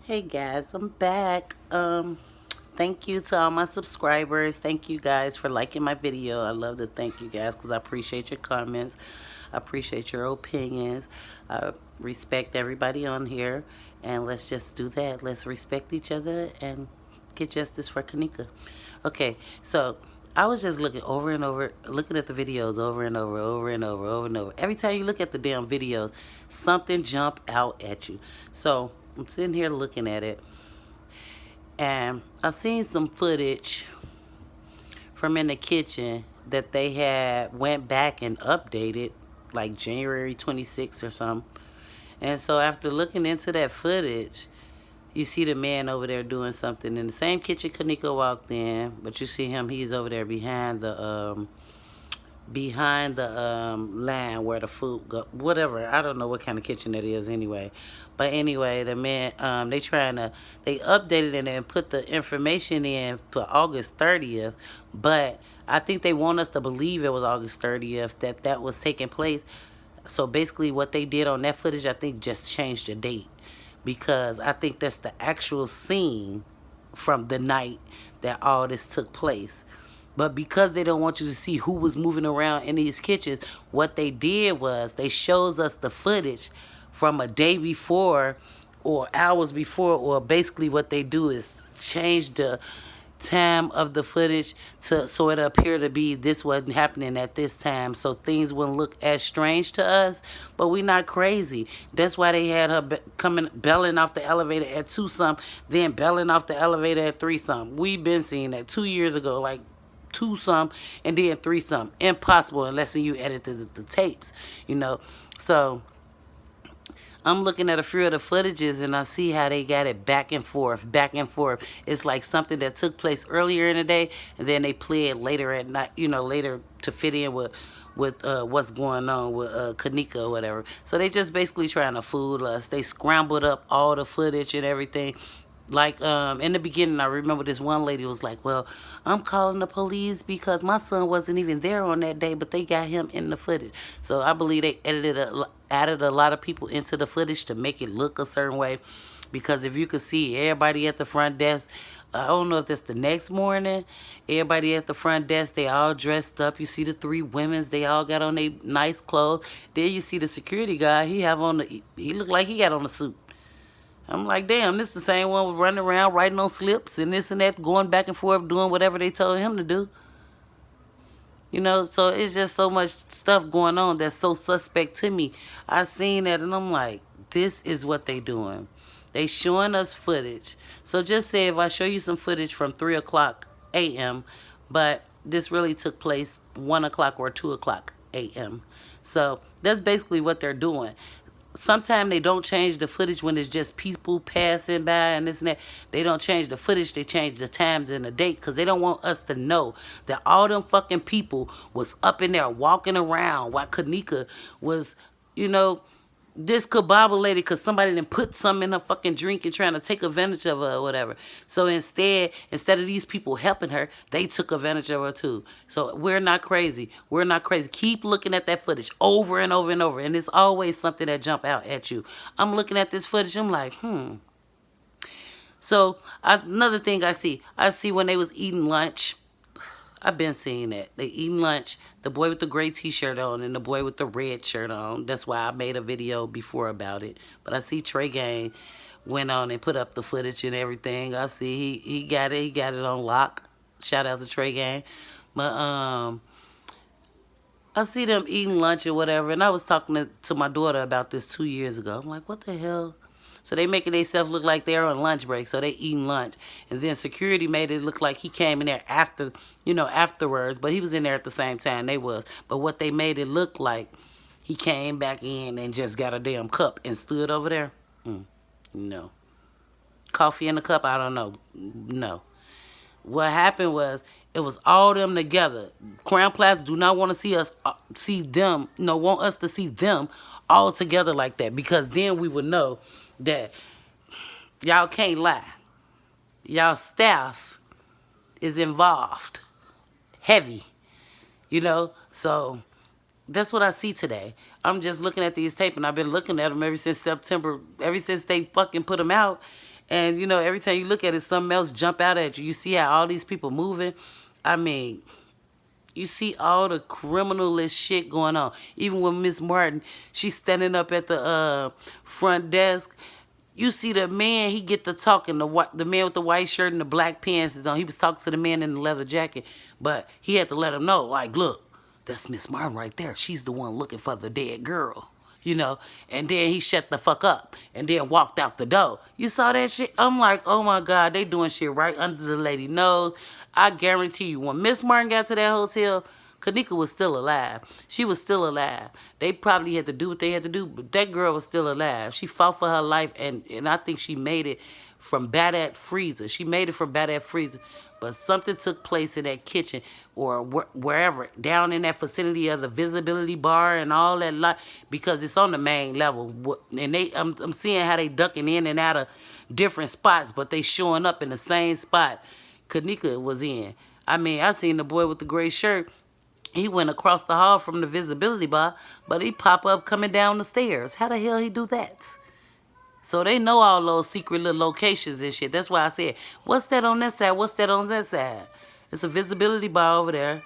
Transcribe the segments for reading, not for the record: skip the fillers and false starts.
Hey guys, I'm back. Thank you to all my subscribers. Thank you guys for liking my video. I love to thank you guys because I appreciate your comments. I appreciate your opinions. I respect everybody on here. And let's just do that. Let's respect each other and get justice for Kanika. Okay, so I was just looking over and over, looking at the videos over and over, over and over, over and over. Every time you look at the damn videos, something jump out at you. So I'm sitting here looking at it, and I seen some footage from in the kitchen that they had went back and updated, like January 26th or something. And so after looking into that footage, you see the man over there doing something in the same kitchen Kanika walked in, but you see him, he's over there behind the line where the food go, whatever. I don't know what kind of kitchen it is anyway. But anyway, the man, they updated it and put the information in for August 30th, but I think they want us to believe it was August 30th that was taking place. So basically what they did on that footage, I think just changed the date, because I think that's the actual scene from the night that all this took place. But because they don't want you to see who was moving around in these kitchens, what they did was they shows us the footage from a day before or hours before, or basically what they do is change the time of the footage to so it appear to be this wasn't happening at this time, so things wouldn't look as strange to us. But we not crazy. That's why they had her coming belling off the elevator at 2 something, then belling off the elevator at 3 something. We've been seeing that 2 years ago, like 2 some and then 3 some. Impossible unless you edit the tapes, you know. So I'm looking at a few of the footages and I see how they got it back and forth, back and forth. It's like something that took place earlier in the day and then they play it later at night, you know, later to fit in with what's going on with Kanika or whatever. So they just basically trying to fool us. They scrambled up all the footage and everything. Like in the beginning, I remember this one lady was like, well, I'm calling the police because my son wasn't even there on that day, but they got him in the footage. So I believe they added a lot of people into the footage to make it look a certain way, because if you could see everybody at the front desk, I don't know if that's the next morning, everybody at the front desk, they all dressed up. You see the 3 women's, they all got on their nice clothes. Then you see the security guy, he looked like he got on a suit. I'm like, damn, this is the same one running around writing on slips and this and that, going back and forth, doing whatever they told him to do. You know, so it's just so much stuff going on that's so suspect to me. I seen that and I'm like, this is what they doing. They showing us footage. So just say if I show you some footage from 3 o'clock a.m., but this really took place 1 o'clock or 2 o'clock a.m. So that's basically what they're doing. Sometimes they don't change the footage when it's just people passing by and this and that. They don't change the footage. They change the times and the date because they don't want us to know that all them fucking people was up in there walking around while Kanika was, you know, discombobulated because somebody done put something in her fucking drink and trying to take advantage of her or whatever. So instead of these people helping her, they took advantage of her too. So we're not crazy. We're not crazy. Keep looking at that footage over and over and over. And it's always something that jump out at you. I'm looking at this footage. I'm like, So another thing I see when they was eating lunch. I've been seeing that. They eating lunch. The boy with the gray t-shirt on and the boy with the red shirt on. That's why I made a video before about it. But I see Trey Gang went on and put up the footage and everything. I see he got it. He got it on lock. Shout out to Trey Gang. But I see them eating lunch or whatever. And I was talking to my daughter about this 2 years ago. I'm like, what the hell? So they making themselves look like they're on lunch break. So they eating lunch. And then security made it look like he came in there after, you know, afterwards. But he was in there at the same time they was. But what they made it look like, he came back in and just got a damn cup and stood over there. No. Coffee in the cup? I don't know. No. What happened was, it was all them together. Crown Plaza do not want to see us, want us to see them all together like that. Because then we would know that y'all can't lie. Y'all staff is involved. Heavy. You know? So that's what I see today. I'm just looking at these tapes, and I've been looking at them ever since September, ever since they fucking put them out. And you know, every time you look at it, something else jump out at you. You see how all these people moving. I mean, you see all the criminalist shit going on. Even with Miss Martin, she's standing up at the front desk. You see the man, he get to talking. The man with the white shirt and the black pants is on. He was talking to the man in the leather jacket, but he had to let him know, like, look, that's Miss Martin right there. She's the one looking for the dead girl. You know, and then he shut the fuck up and then walked out the door. You saw that shit? I'm like, oh my God, they doing shit right under the lady nose. I guarantee you, when Miss Martin got to that hotel, Kanika was still alive. She was still alive. They probably had to do what they had to do, but that girl was still alive. She fought for her life, and I think she made it from Badat Freezer. She made it from Badat Freezer. But something took place in that kitchen or wherever, down in that vicinity of the visibility bar and all that lot, because it's on the main level. And I'm seeing how they ducking in and out of different spots, but they showing up in the same spot Kanika was in. I mean, I seen the boy with the gray shirt. He went across the hall from the visibility bar, but he pop up coming down the stairs. How the hell he do that? So they know all those secret little locations and shit. That's why I said, what's that on that side? What's that on that side? It's a visibility bar over there.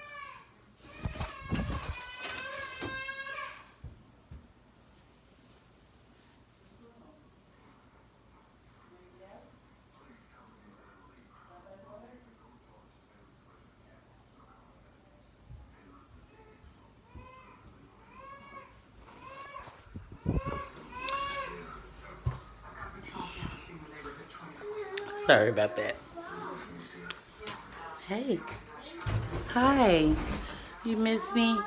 Sorry about that. Hey. Hi. You miss me?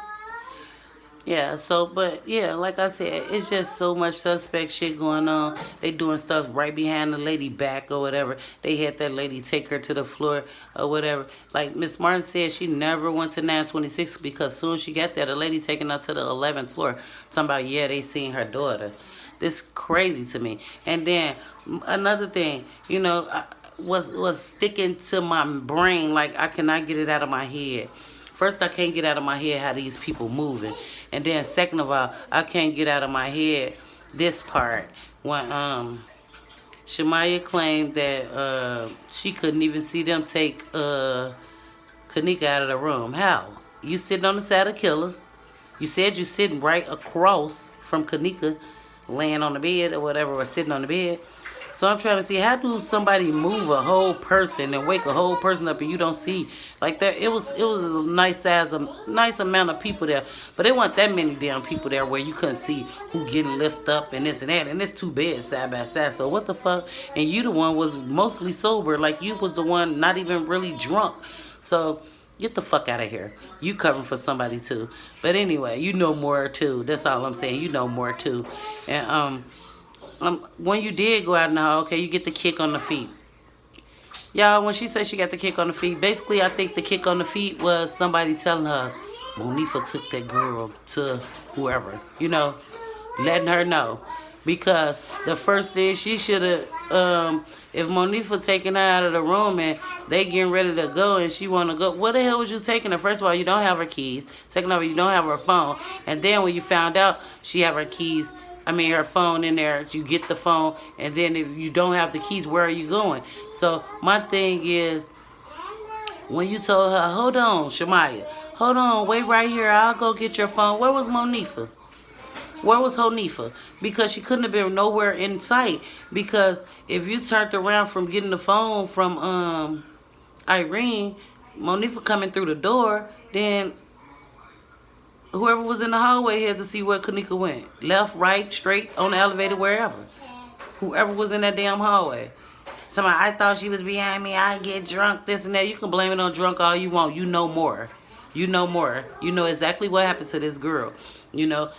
Yeah, so, but, yeah, like I said, it's just so much suspect shit going on. They doing stuff right behind the lady back or whatever. They had that lady take her to the floor or whatever. Like Miss Martin said, she never went to 926 because soon as she got there, the lady taking her to the 11th floor. Talking about, yeah, they seen her daughter. This crazy to me. And then another thing, you know, was sticking to my brain, like I cannot get it out of my head. First, I can't get out of my head how these people moving. And then second of all, I can't get out of my head this part when Shamaya claimed that she couldn't even see them take Kanika out of the room. How? You sitting on the side of killer. You said you're sitting right across from Kanika, laying on the bed or whatever, or sitting on the bed. So I'm trying to see, how do somebody move a whole person and wake a whole person up and you don't see like that? It was a nice amount of people there, but it wasn't that many damn people there where you couldn't see who getting lifted up and this and that. And it's two beds side by side. So what the fuck? And you the one was mostly sober, like you was the one not even really drunk. So get the fuck out of here. You covering for somebody too. But anyway, you know more too. That's all I'm saying. You know more too. And when you did go out in the hall, okay, you get the kick on the feet. Y'all, when she said she got the kick on the feet, basically I think the kick on the feet was somebody telling her, Monifa took that girl to whoever, you know, letting her know. Because the first thing she should have, if Monifa taking her out of the room and they getting ready to go and she want to go, what the hell was you taking her? First of all, you don't have her keys. Second of all, you don't have her phone. And then when you found out she have her keys, her phone in there, you get the phone, and then if you don't have the keys, where are you going? So my thing is, when you told her, hold on, Shamaya, hold on, wait right here, I'll go get your phone. Where was Monifa? Where was Honifa? Because she couldn't have been nowhere in sight. Because if you turned around from getting the phone from Irene, Monifa coming through the door, then whoever was in the hallway had to see where Kanika went. Left, right, straight, on the elevator, wherever. Whoever was in that damn hallway. Somebody, I thought she was behind me. I get drunk, this and that. You can blame it on drunk all you want. You know more. You know more. You know exactly what happened to this girl. You know,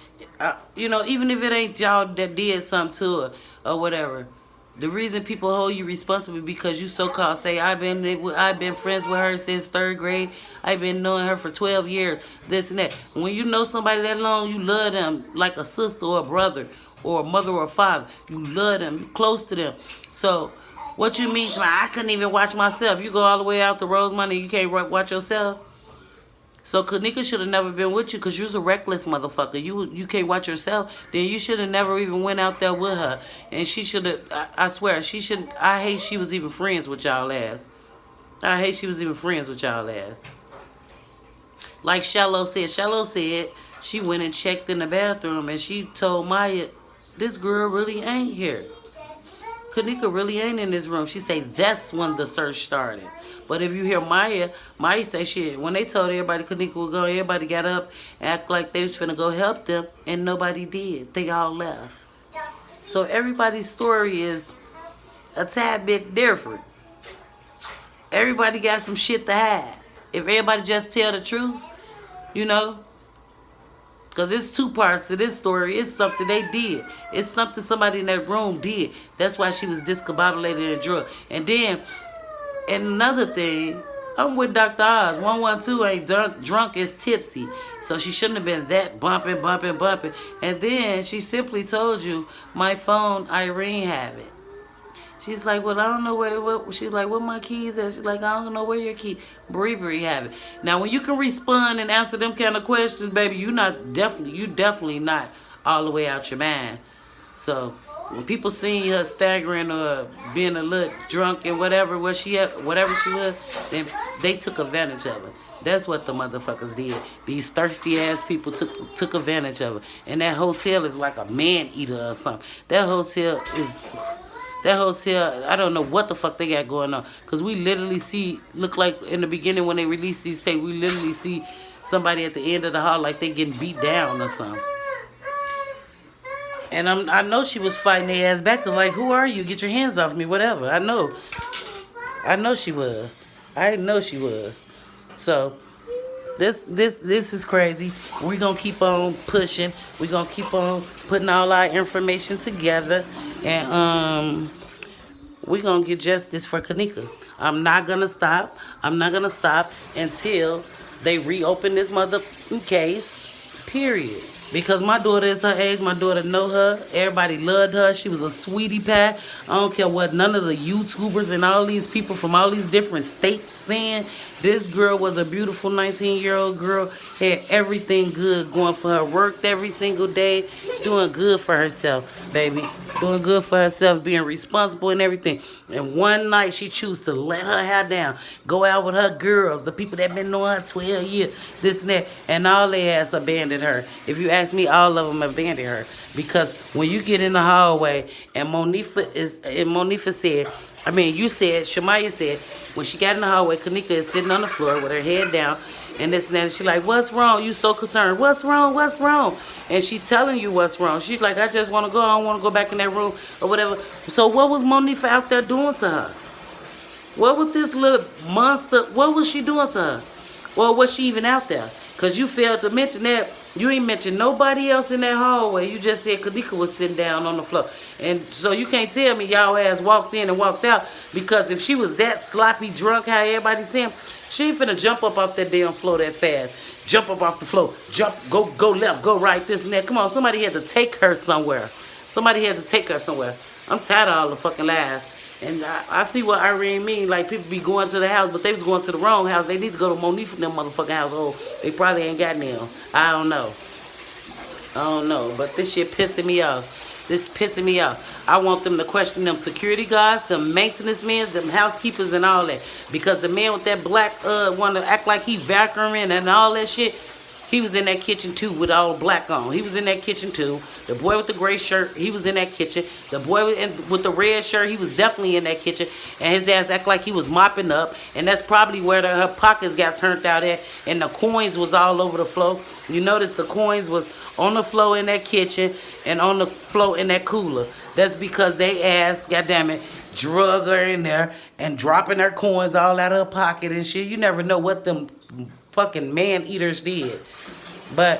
even if it ain't y'all that did something to her or whatever. The reason people hold you responsible because you so-called say, I've been friends with her since 3rd grade. I've been knowing her for 12 years, this and that. When you know somebody that long, you love them like a sister or a brother or a mother or a father. You love them. You close to them. So what you mean to me? I couldn't even watch myself. You go all the way out to Rosemont and you can't watch yourself? So Kanika should have never been with you because you's a reckless motherfucker. You can't watch yourself. Then you should have never even went out there with her. And she should have. I swear she should. I hate she was even friends with y'all ass. I hate she was even friends with y'all ass. Like Shallow said she went and checked in the bathroom and she told Maya, this girl really ain't here. Kanika really ain't in this room. She say that's when the search started. But if you hear Maya say shit. When they told everybody Kanika was going, everybody got up, act like they was finna go help them, and nobody did. They all left. So everybody's story is a tad bit different. Everybody got some shit to hide. If everybody just tell the truth, you know, because it's two parts to this story. It's something they did. It's something somebody in that room did. That's why she was discombobulated and drugged. And then, and another thing, I'm with Dr. Oz. 112 ain't drunk is tipsy. So she shouldn't have been that bumping. And then she simply told you, my phone, Irene have it. She's like, well, I don't know where, she's like, what my keys at? She's like, I don't know where your key, Bree have it. Now, when you can respond and answer them kind of questions, baby, you definitely not all the way out your mind. So, when people seen her staggering or being a little drunk and whatever she was, then they took advantage of her. That's what the motherfuckers did. These thirsty ass people took advantage of her. And that hotel is like a man eater or something. That hotel, I don't know what the fuck they got going on. Because we literally look like in the beginning when they released these tapes, we literally see somebody at the end of the hall like they getting beat down or something. And I know she was fighting their ass back. Like, who are you? Get your hands off me, whatever. I know she was. I know she was. So, this is crazy. We're going to keep on pushing. We're going to keep on putting all our information together. And we're going to get justice for Kanika. I'm not going to stop. I'm not going to stop until they reopen this motherfucking case, period. Because my daughter is her age. My daughter know her. Everybody loved her. She was a sweetie pie. I don't care what none of the YouTubers and all these people from all these different states saying. This girl was a beautiful 19-year-old girl. Had everything good going for her. Worked every single day. Doing good for herself, baby. Doing good for herself. Being responsible and everything. And one night she chose to let her hair down. Go out with her girls. The people that been knowing her 12 years. This and that. And all they ass abandoned her. If you ask me, all of them abandoned her. Because when you get in the hallway and Monifa said, Shamaya said, when she got in the hallway, Kanika is sitting on the floor with her head down and this and that. And she like, what's wrong? You so concerned. What's wrong? What's wrong? And she telling you what's wrong. She's like, I just want to go. I don't want to go back in that room or whatever. So what was Monifa out there doing to her? What was this little monster? What was she doing to her? Or was she even out there? Because you failed to mention that. You ain't mentioned nobody else in that hallway. You just said Kanika was sitting down on the floor. And so you can't tell me y'all ass walked in and walked out. Because if she was that sloppy drunk, how everybody's saying, she ain't finna jump up off that damn floor that fast. Jump up off the floor. Jump, go left, go right, this and that. Come on, somebody had to take her somewhere. I'm tired of all the fucking lies. And I see what Irene mean. Like, people be going to the house, but they was going to the wrong house. They need to go to Monifa and them motherfucking household. They probably ain't got them. I don't know. But this shit pissing me off. I want them to question them security guards, them maintenance men, them housekeepers and all that. Because the man with that black, want to act like he Valkyrie and all that shit, he was in that kitchen too with all black on. He was in that kitchen too. The boy with the gray shirt, he was in that kitchen. The boy with the red shirt, he was definitely in that kitchen. And his ass act like he was mopping up. And that's probably where her pockets got turned out at. And the coins was all over the floor. You notice the coins was on the floor in that kitchen and on the floor in that cooler. That's because they ass, goddammit, drug her in there and dropping her coins all out of her pocket and shit. You never know what them fucking man-eaters did. But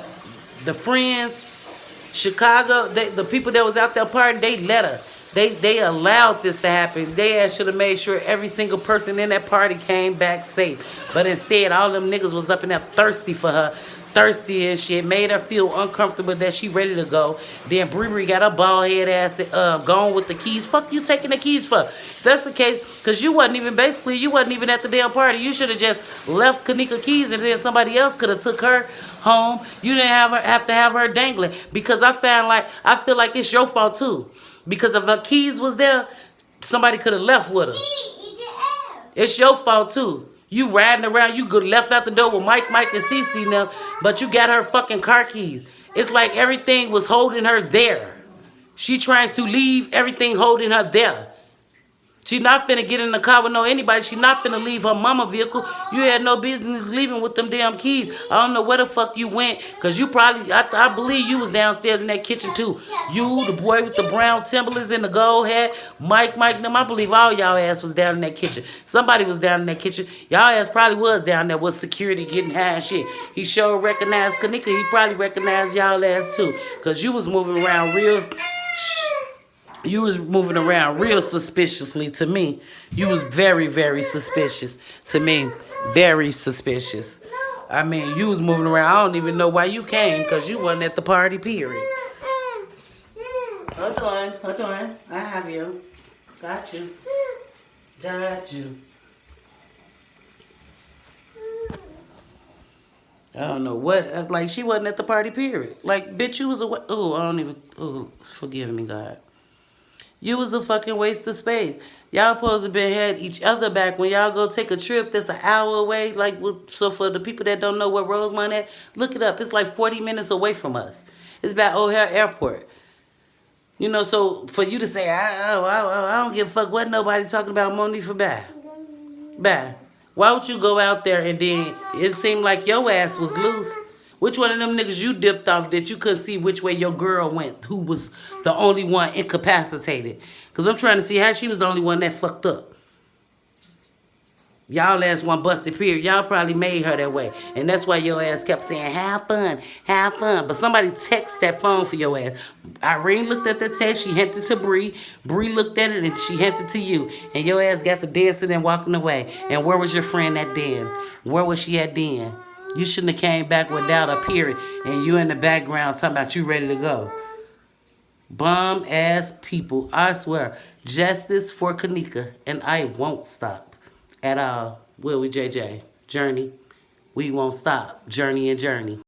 the friends, Chicago, the people that was out there partying, they let her. They allowed this to happen. They should have made sure every single person in that party came back safe. But instead, all them niggas was up in there thirsty for her. thirsty and shit, made her feel uncomfortable that she ready to go. Then Bree got her bald head ass gone with the keys. Fuck you taking the keys for? If that's the case, because you wasn't even at the damn party. You should have just left Kanika keys and then somebody else could have took her home. You didn't have to have her dangling, because I feel like it's your fault too. Because if her keys was there, somebody could have left with her. It's your fault too. You riding around, you could left out the door with Mike, and Cece now, but you got her fucking car keys. It's like everything was holding her there. She trying to leave, everything holding her there. She not finna get in the car with anybody. She not finna leave her mama vehicle. You had no business leaving with them damn keys. I don't know where the fuck you went, because you probably, I believe you was downstairs in that kitchen too. You, the boy with the brown Timberlands and the gold hat, Mike, them, I believe all y'all ass was down in that kitchen. Somebody was down in that kitchen. Y'all ass probably was down there with security getting high and shit. He sure recognized Kanika. He probably recognized y'all ass too, because you was moving around real suspiciously to me. You was very, very suspicious to me. Very suspicious. I mean, you was moving around. I don't even know why you came, because you wasn't at the party, period. Hold on. I have you. Got you. I don't know what, like, she wasn't at the party, period. Like, bitch, you was a, forgive me, God. You was a fucking waste of space. Y'all supposed to been had each other back when y'all go take a trip that's an hour away. Like, so for the people that don't know where Rosemont at, look it up. It's like 40 minutes away from us. It's by O'Hare Airport. You know, so for you to say, I don't give a fuck what nobody talking about Monique for bad. Why would you go out there and then it seemed like your ass was loose? Which one of them niggas you dipped off that you couldn't see which way your girl went, who was the only one incapacitated? Because I'm trying to see how she was the only one that fucked up. Y'all ass one busted, period. Y'all probably made her that way. And that's why your ass kept saying, have fun. But somebody text that phone for your ass. Irene looked at the text. She handed it to Bree. Bree looked at it and she handed it to you. And your ass got to dancing and walking away. And where was your friend at then? Where was she at then? You shouldn't have came back without a period. And you in the background talking about you ready to go. Bum ass people. I swear. Justice for Kanika. And I won't stop. At all. Will we, JJ? Journey. We won't stop. Journey and journey.